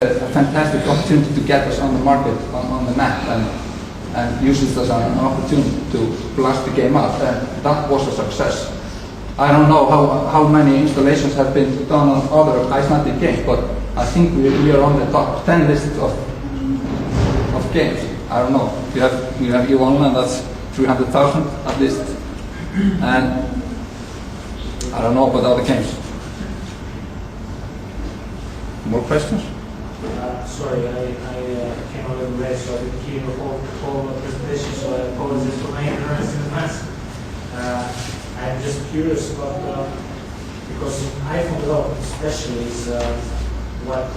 A fantastic opportunity to get us on the market, on the map, and use it as an opportunity to blast the game out, and that was a success. I don't know how many installations have been done on other Icelandic games, but I think we are on the top 10 list of games. I don't know. You have EVE Online, that's 300,000 at least, and I don't know about other games. More questions? Sorry, I came a little late, so I didn't hear the whole presentation, so I apologize for my ignorance in advance. I'm just curious about, because iPhone development especially is what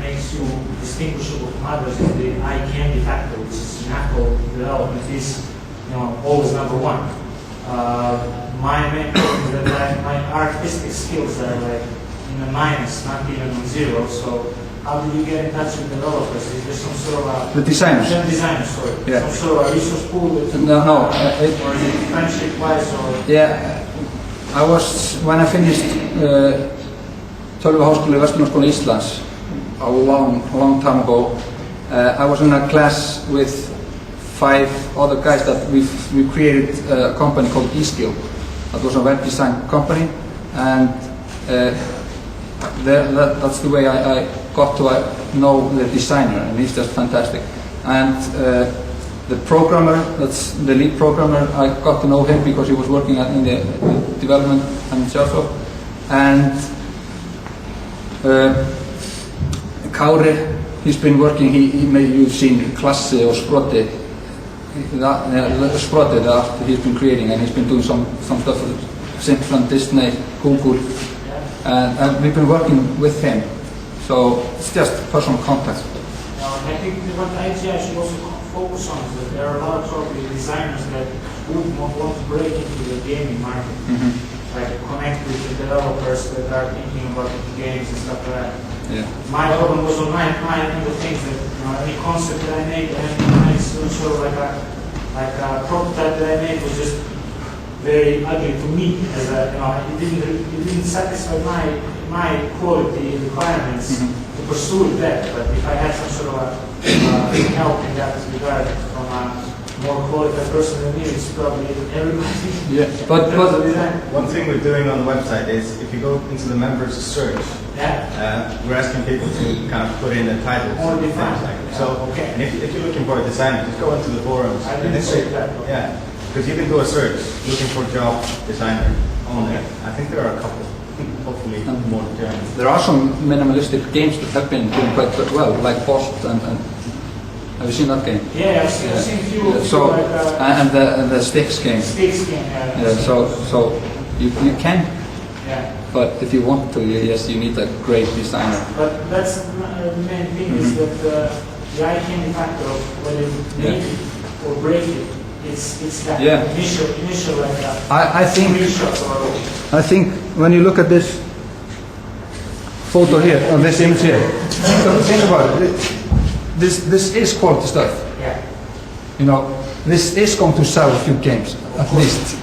makes you distinguishable from others is the eye candy factor, which is in Apple development is always number one. My main problem is that my artistic skills are like in the minus, not even on zero. So how do you get in touch with developers? Is there some sort of the designers? The designers, sorry. Yeah. Some sort of resource pool with No. Or is it friendship-wise or? Yeah, I was, when I finished Tölvuháskóli Verslunarskóla Íslands a long time ago, I was in a class with 5 other guys that we created a company called eSkill. That was a web design company, and that's the way I got to know the designer, and he's just fantastic. And the programmer, that's the lead programmer, I got to know him because he was working in the development and Shellsoft. And Kári, he's been working, you've seen Klassi or Sproti, that he's been creating, and he's been doing some stuff with Simpson, Disney, Google, and we've been working with him. So it's just personal contact. I think what IGI should also focus on is that there are a lot of probably designers that would want to break into the gaming market, like connect with the developers that are thinking about games and stuff like that. Yeah. My problem was on my end of things that any concept that I made, any sort of like a prototype that I made was just very ugly to me. As it didn't satisfy my quality requirements to pursue it better. But if I had some sort of help in that regard from a more qualified person than me, it's probably everybody. Yeah, but one thing we're doing on the website is if you go into the members search, we're asking people to kind of put in a title. Or define. And if you're looking for a designer, just go into the forums. I didn't say that. Okay. Yeah, because you can do a search looking for job designer on there. I think there are a couple. Hopefully more to join. there are some minimalistic games that have been doing quite well, like Post and have you seen that game? Yeah, I've seen a few. So like, and the Sticks game. Sticks game. Yeah. So you can. Yeah. But if you want to, yes, you need a great designer. But that's the main thing is that the eye candy factor of whether you make it or break it, it's that initial like that. I think screenshot or. I think when you look at this photo here, or this image here, think about it. This is quality stuff. Yeah. This is going to sell a few games at least.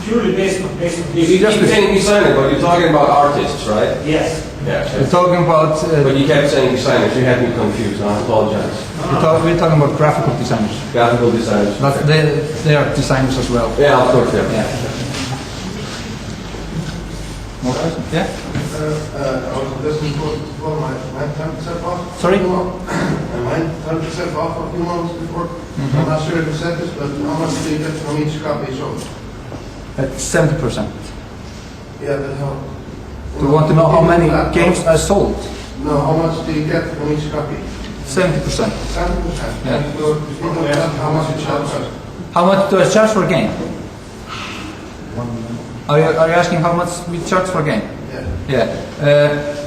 Purely based on this. You keep saying designer, but you're talking about artists, right? Yes. Yeah. We're talking about. But you kept saying designers. You had me confused. I apologize. We're talking about graphical designers. Graphical designers. But they are designers as well. Yeah, of course. Yeah. More questions? Yeah. I was listening for my 10% off. Sorry? My 10% off a few months before. I'm not sure if you said this, but how much do you get from each copy sold? At 70%. Yeah, but how? Do you want to know how many games are sold? No, how much do you get from each copy? 70%. 70%. Yeah. And so if you don't have how much you charge us? How much do I charge for a game? Are you asking how much we charge for a game? Yeah.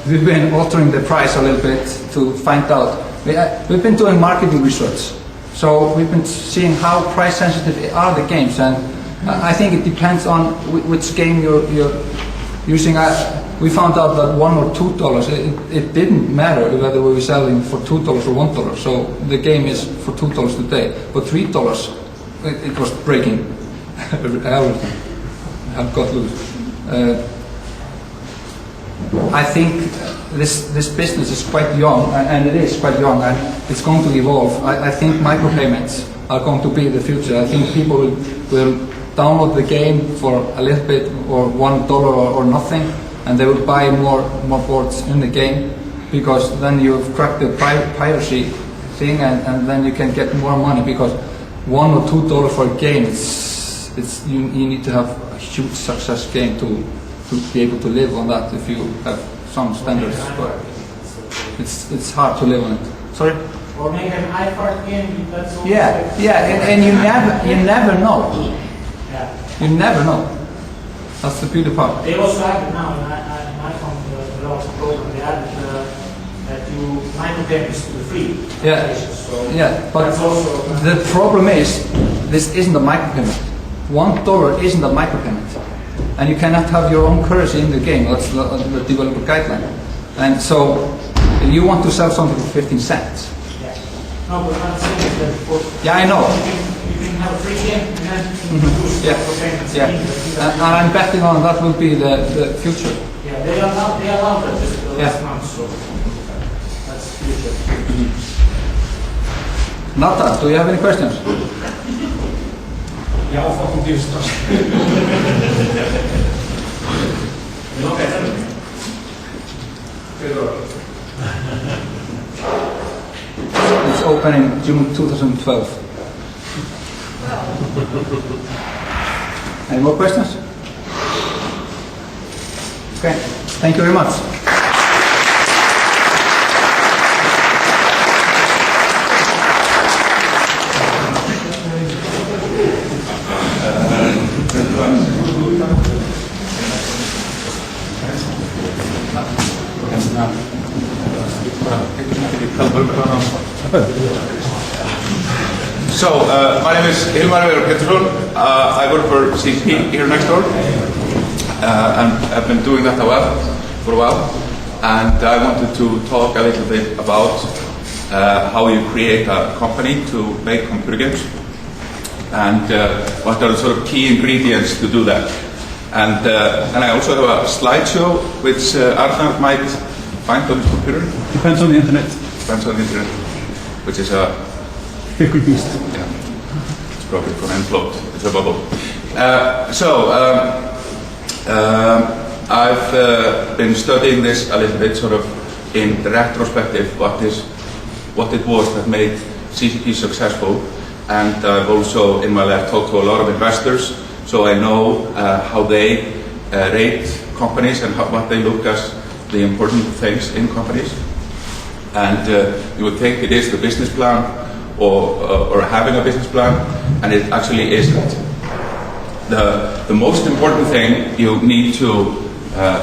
We've been altering the price a little bit to find out. We've been doing marketing research, so we've been seeing how price sensitive are the games, and I think it depends on which game you're using. We found out that $1 or $2, it didn't matter whether we were selling for $2 or $1. So the game is for $2 today, but $3, it was breaking everything. I've got loose. I think this business is quite young, and it is quite young, and it's going to evolve. I think micropayments are going to be the future. I think people will download the game for a little bit, or $1 or nothing, and they will buy more boards in the game, because then you've cracked the piracy thing, and then you can get more money, because $1 or $2 for a game, you need to have a huge success game to be able to live on that if you have some standards, but it's hard to live on it. Sorry? Or make an iPad game, that's all. Yeah, and you never know. Yeah. You never know. That's the beauty part. They also have it now in iPhone development program. They added that you micropayments to the free applications. So but that's also the problem is, this isn't a micropayment. $1 isn't a micropayment. And you cannot have your own currency in the game. That's the developer guideline. And so, you want to sell something for 15 cents. Yeah. No, but I'm saying is that Yeah, I know. You can have a free game and then you can use micropayments. And I'm betting on that will be the future. Yeah, they allowed that just the last month, so that's the future. Nata, do you have any questions? Jag har fått en dyster. It's opening June 2012. Any more questions? Okay, thank you very much. So, my name is Hilmar Veigar Pétursson. I work for CCP here next door, and I've been doing that for a while. And I wanted to talk a little bit about how you create a company to make computer games, and what are the sort of key ingredients to do that. And I also have a slideshow which Arnar might find on his computer. Depends on the internet. Depends on the internet, which is a fickle beast. Yeah, it's probably going to implode. It's a bubble. I've been studying this a little bit, sort of in the retrospective, what it was that made CCP successful, and I've also in my life talked to a lot of investors, so I know how they rate companies and what they look as the important things in companies. And you would think it is the business plan or having a business plan, and it actually isn't. The most important thing you need to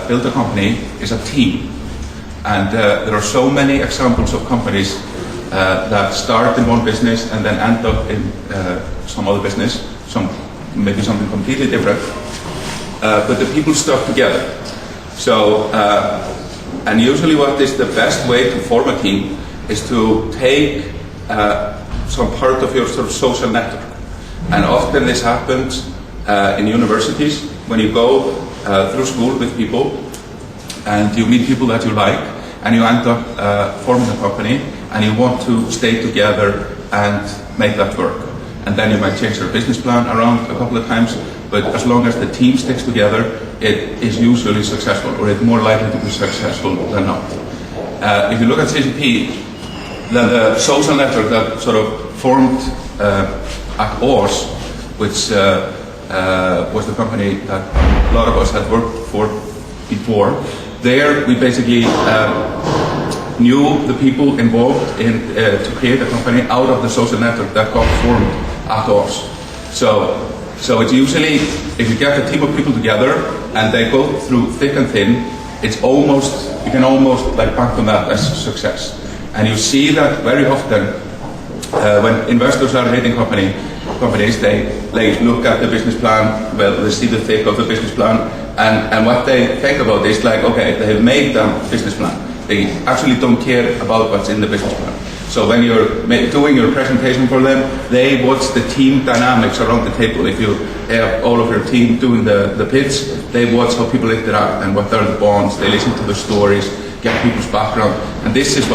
build a company is a team. And there are so many examples of companies that start in one business and then end up in some other business, maybe something completely different. But the people stuck together. So, and usually what is the best way to form a team is to take some part of your sort of social network. And often this happens in universities when you go through school with people and you meet people that you like and you end up forming a company and you want to stay together and make that work. And then you might change your business plan around a couple of times, but as long as the team sticks together, it is usually successful, or it's more likely to be successful than not. If you look at CCP, the social network that sort of formed at ORS, which was the company that a lot of us had worked for before, there we basically knew the people involved in to create a company out of the social network that got formed at ORS. So it's usually, if you get a team of people together and they go through thick and thin, it's almost, you can almost like bank on that as success. And you see that very often when investors are rating companies, they look at the business plan, well, they see the thick of the business plan, and what they think about is like, okay, they have made a business plan. They actually don't care about what's in the business plan. So when you're doing your presentation for them, they watch the team dynamics around the table. If you have all of your team doing the pitch, they watch how people interact and what are the bonds. They listen to the stories. get people's background, and this is what